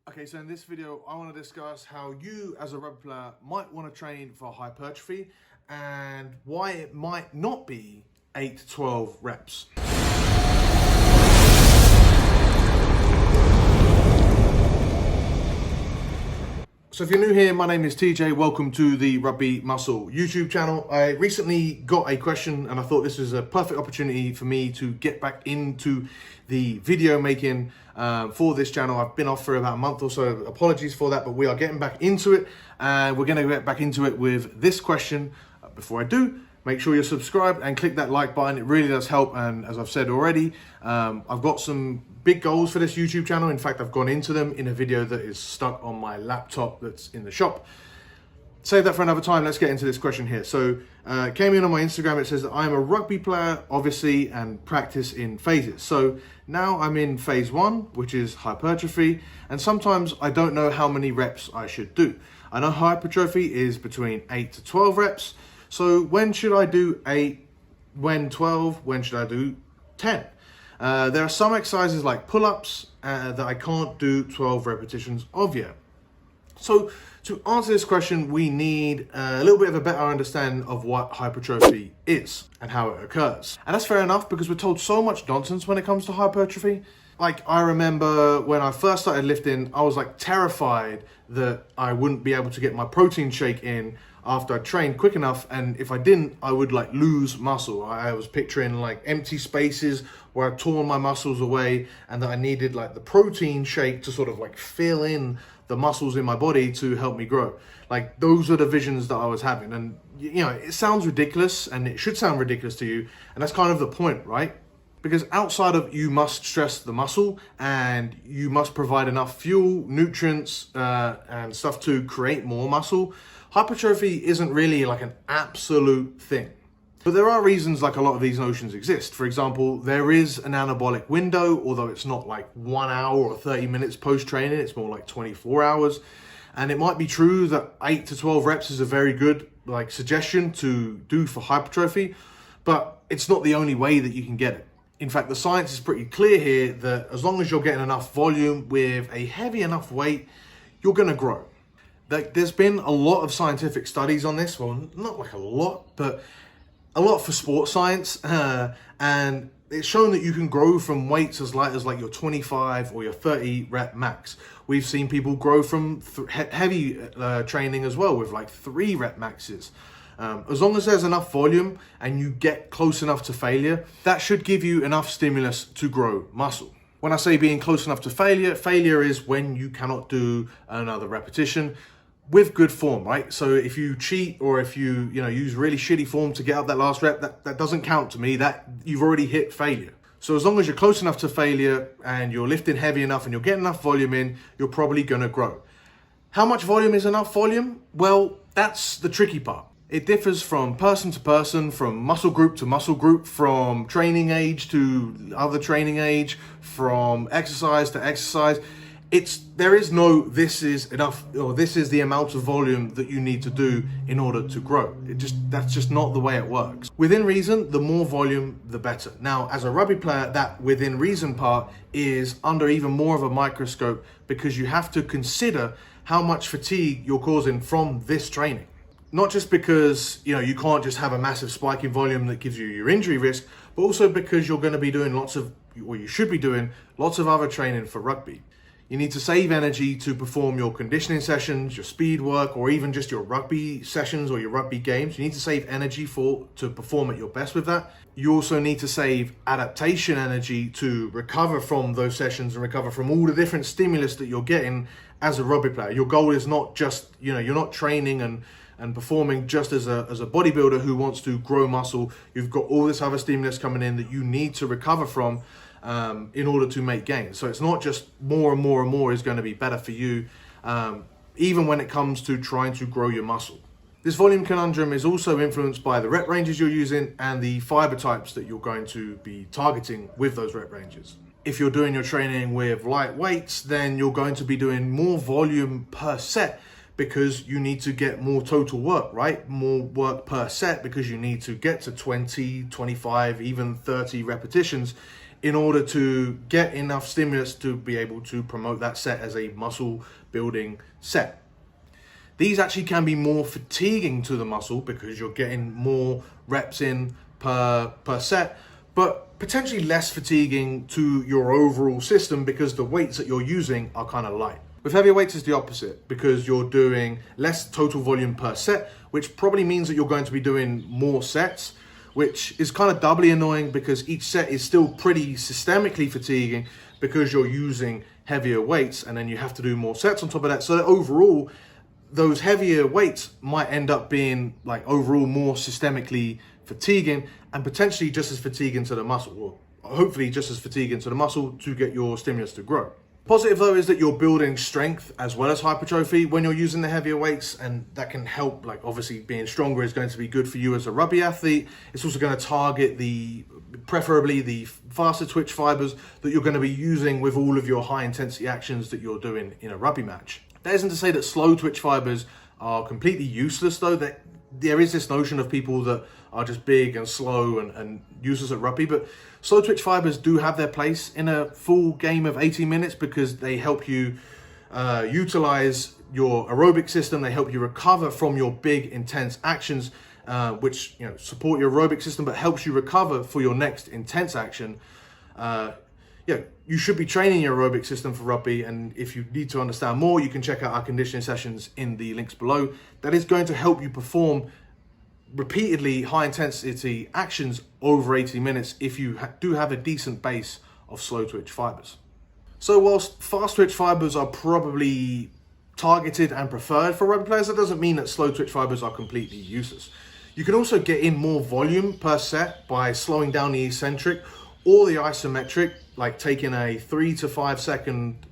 Okay, so in this video, I want to discuss how you as a rugby player might want to train for hypertrophy and why it might not be 8 to 12 reps. So if you're new here, my name is TJ. Welcome to the Rugby Muscle YouTube channel. I recently got a question and I thought this was a perfect opportunity for me to get back into the video making for this channel. I've been off for about a month or so. Apologies for that, but we are getting back into it and we're going to get back into it with this question. Before I do, make sure you're subscribed and click that like button. It really does help. And as I've said already, I've got some big goals for this YouTube channel. In fact, I've gone into them in a video that is stuck on my laptop that's in the shop. Save that for another time. Let's get into this question here. So came in on my Instagram. It says that I'm a rugby player, obviously, and practice in phases. So now I'm in phase 1, which is hypertrophy. And sometimes I don't know how many reps I should do. I know hypertrophy is between 8 to 12 reps. So when should I do 8? When 12? When should I do 10? There are some exercises like pull-ups that I can't do 12 repetitions of yet. So to answer this question, we need a little bit of a better understanding of what hypertrophy is and how it occurs. And that's fair enough because we're told so much nonsense when it comes to hypertrophy. Like I remember when I first started lifting, I was like terrified that I wouldn't be able to get my protein shake in after I trained quick enough, and if I didn't, I would like lose muscle. I was picturing like empty spaces where I'd torn my muscles away and that I needed like the protein shake to sort of like fill in the muscles in my body to help me grow. Like those are the visions that I was having, and you know, it sounds ridiculous and it should sound ridiculous to you, and that's kind of the point, right? Because outside of you must stress the muscle and you must provide enough fuel, nutrients, and stuff to create more muscle, hypertrophy isn't really like an absolute thing. But there are reasons like a lot of these notions exist. For example, there is an anabolic window, although it's not like 1 hour or 30 minutes post-training, it's more like 24 hours. And it might be true that 8 to 12 reps is a very good like suggestion to do for hypertrophy, but it's not the only way that you can get it. In fact, the science is pretty clear here that as long as you're getting enough volume with a heavy enough weight, you're gonna grow. Like, there's been a lot of scientific studies on this. Well, not like a lot, but a lot for sports science. And it's shown that you can grow from weights as light as like your 25 or your 30 rep max. We've seen people grow from heavy training as well with like 3 rep maxes. As long as there's enough volume and you get close enough to failure, that should give you enough stimulus to grow muscle. When I say being close enough to failure, failure is when you cannot do another repetition with good form, right? So if you cheat or if you use really shitty form to get up that last rep, that doesn't count to me. That you've already hit failure. So as long as you're close enough to failure and you're lifting heavy enough and you're getting enough volume in, you're probably gonna grow. How much volume is enough volume? Well, that's the tricky part. It differs from person to person, from muscle group to muscle group, from training age to other training age, from exercise to exercise. There is no this is enough or this is the amount of volume that you need to do in order to grow. That's just not the way it works. Within reason, the more volume, the better. Now, as a rugby player, that within reason part is under even more of a microscope because you have to consider how much fatigue you're causing from this training. Not just because, you can't just have a massive spike in volume that gives you your injury risk, but also because you're going to be doing you should be doing lots of other training for rugby. You need to save energy to perform your conditioning sessions, your speed work, or even just your rugby sessions or your rugby games. You need to save energy to perform at your best with that. You also need to save adaptation energy to recover from those sessions and recover from all the different stimulus that you're getting as a rugby player. Your goal is not just, you're not training and performing just as a bodybuilder who wants to grow muscle. You've got all this other stimulus coming in that you need to recover from in order to make gains. So it's not just more and more and more is going to be better for you, even when it comes to trying to grow your muscle. This volume conundrum is also influenced by the rep ranges you're using and the fiber types that you're going to be targeting with those rep ranges. If you're doing your training with light weights, then you're going to be doing more volume per set because you need to get more total work, right? More work per set because you need to get to 20, 25, even 30 repetitions in order to get enough stimulus to be able to promote that set as a muscle building set. These actually can be more fatiguing to the muscle because you're getting more reps in per set, but potentially less fatiguing to your overall system because the weights that you're using are kind of light. With heavier weights, it's the opposite because you're doing less total volume per set, which probably means that you're going to be doing more sets, which is kind of doubly annoying because each set is still pretty systemically fatiguing because you're using heavier weights, and then you have to do more sets on top of that. So that overall, those heavier weights might end up being like overall more systemically fatiguing and potentially just as fatiguing to the muscle, or hopefully just as fatiguing to the muscle to get your stimulus to grow. Positive though is that you're building strength as well as hypertrophy when you're using the heavier weights, and that can help. Like obviously being stronger is going to be good for you as a rugby athlete. It's also going to target preferably the faster twitch fibers that you're going to be using with all of your high intensity actions that you're doing in a rugby match. That isn't to say that slow twitch fibers are completely useless though. That there is this notion of people that are just big and slow and useless at rugby, but slow twitch fibers do have their place in a full game of 80 minutes because they help you utilize your aerobic system. They help you recover from your big intense actions, which support your aerobic system, but helps you recover for your next intense action. You should be training your aerobic system for rugby, and if you need to understand more, you can check out our conditioning sessions in the links below. That is going to help you perform repeatedly high intensity actions over 80 minutes if you do have a decent base of slow twitch fibers. So whilst fast twitch fibers are probably targeted and preferred for rugby players, that doesn't mean that slow twitch fibers are completely useless. You can also get in more volume per set by slowing down the eccentric or the isometric, like taking a 3 to 5 second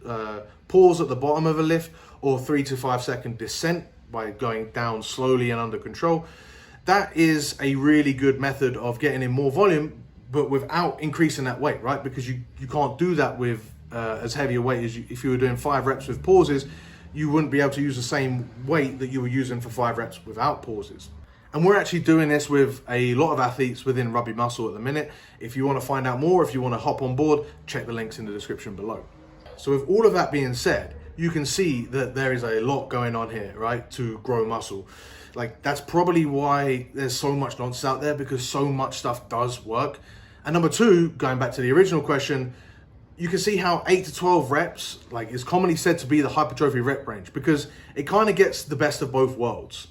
pause at the bottom of a lift, or 3 to 5 second descent by going down slowly and under control. That is a really good method of getting in more volume, but without increasing that weight, right? Because you can't do that with as heavy a weight as if you were doing 5 reps with pauses. You wouldn't be able to use the same weight that you were using for 5 reps without pauses. And we're actually doing this with a lot of athletes within Rugby Muscle at the minute. If you want to find out more, if you want to hop on board, check the links in the description below. So with all of that being said, you can see that there is a lot going on here, right, to grow muscle. Like that's probably why there's so much nonsense out there, because so much stuff does work. And number two, going back to the original question, you can see how 8 to 12 reps is commonly said to be the hypertrophy rep range, because it kind of gets the best of both worlds.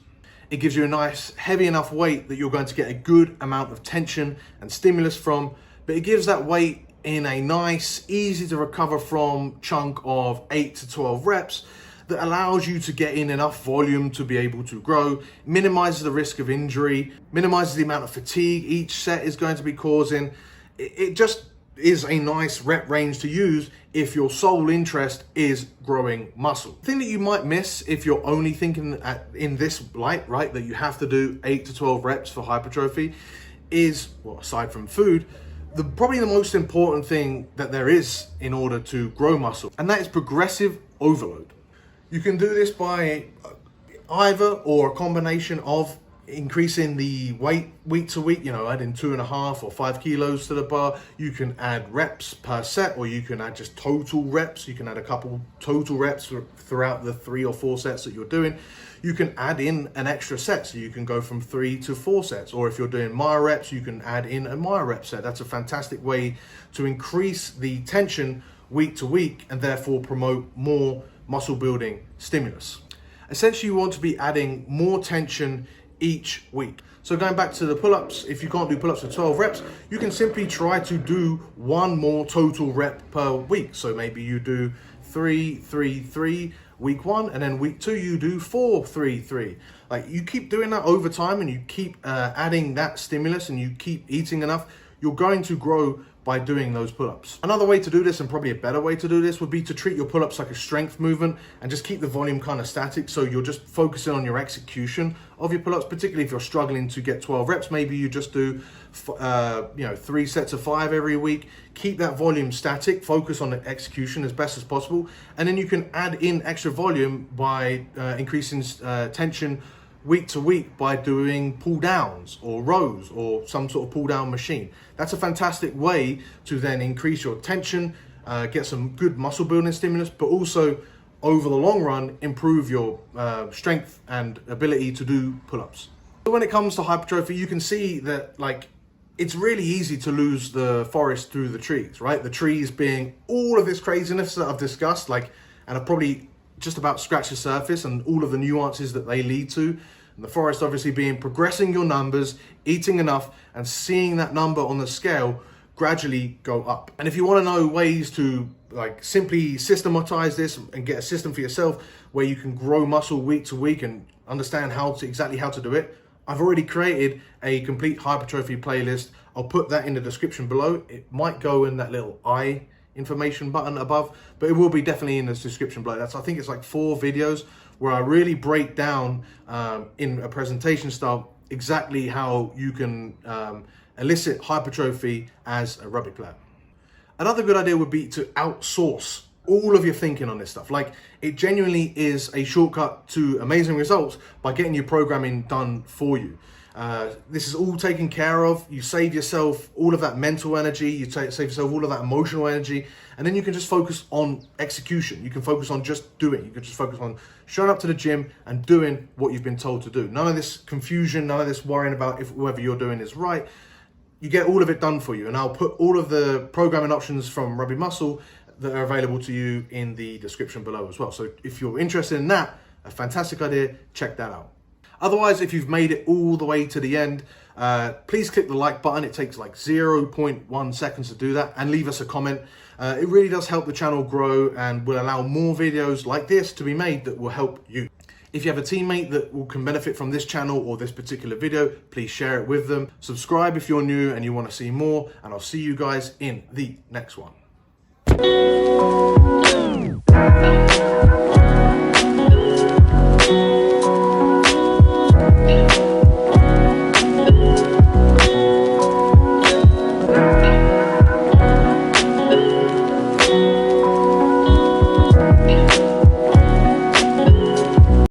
It gives you a nice heavy enough weight that you're going to get a good amount of tension and stimulus from, but it gives that weight in a nice, easy to recover from chunk of 8 to 12 reps that allows you to get in enough volume to be able to grow, minimizes the risk of injury, minimizes the amount of fatigue each set is going to be causing. It just is a nice rep range to use if your sole interest is growing muscle. The thing that you might miss if you're only thinking in this light, right, that you have to do 8 to 12 reps for hypertrophy is, well, aside from food, probably the most important thing that there is in order to grow muscle, and that is progressive overload. You can do this by either or a combination of increasing the weight week to week, adding 2.5 or 5 kilos to the bar. You can add reps per set, or you can add just total reps. You can add a couple total reps throughout the 3 or 4 sets that you're doing. You can add in an extra set, so you can go from 3 to 4 sets. Or if you're doing myo reps, you can add in a myo rep set. That's a fantastic way to increase the tension week to week and therefore promote more muscle building stimulus. Essentially, you want to be adding more tension each week. So going back to the pull-ups, if you can't do pull-ups for 12 reps, you can simply try to do 1 more total rep per week. So maybe you do 3, 3, 3 week 1, and then week 2 you do 4, 3, 3. You keep doing that over time, and you keep adding that stimulus, and you keep eating enough, you're going to grow by doing those pull-ups. Another way to do this, and probably a better way to do this, would be to treat your pull-ups like a strength movement and just keep the volume kind of static, so you're just focusing on your execution of your pull-ups. Particularly if you're struggling to get 12 reps, maybe you just do 3 sets of 5 every week. Keep that volume static, focus on the execution as best as possible, and then you can add in extra volume by increasing tension week to week by doing pull downs or rows or some sort of pull down machine. That's a fantastic way to then increase your tension, get some good muscle building stimulus, but also over the long run, improve your strength and ability to do pull-ups. So when it comes to hypertrophy, you can see that like it's really easy to lose the forest through the trees, right? The trees being all of this craziness that I've discussed, like, and I've probably just about scratched the surface and all of the nuances that they lead to. And the forest obviously being progressing your numbers, eating enough, and seeing that number on the scale gradually go up. And if you want to know ways to like simply systematize this and get a system for yourself where you can grow muscle week to week and understand exactly how to do it, I've already created a complete hypertrophy playlist. I'll put that in the description below. It might go in that little I information button above, but it will be definitely in the description below. I think it's like 4 videos where I really break down in a presentation style exactly how you can elicit hypertrophy as a rugby player. Another good idea would be to outsource all of your thinking on this stuff. Like, it genuinely is a shortcut to amazing results by getting your programming done for you. This is all taken care of. You save yourself all of that mental energy, you save yourself all of that emotional energy, and then you can just focus on execution. You can focus on just doing. You can just focus on showing up to the gym and doing what you've been told to do. None of this confusion, none of this worrying about if whatever you're doing is right. You get all of it done for you, and I'll put all of the programming options from Rugby Muscle that are available to you in the description below as well. So if you're interested in that, a fantastic idea, check that out. Otherwise, if you've made it all the way to the end, please click the like button. It takes like 0.1 seconds to do that, and leave us a comment. It really does help the channel grow and will allow more videos like this to be made that will help you. If you have a teammate that can benefit from this channel or this particular video, please share it with them. Subscribe if you're new and you want to see more, and I'll see you guys in the next one.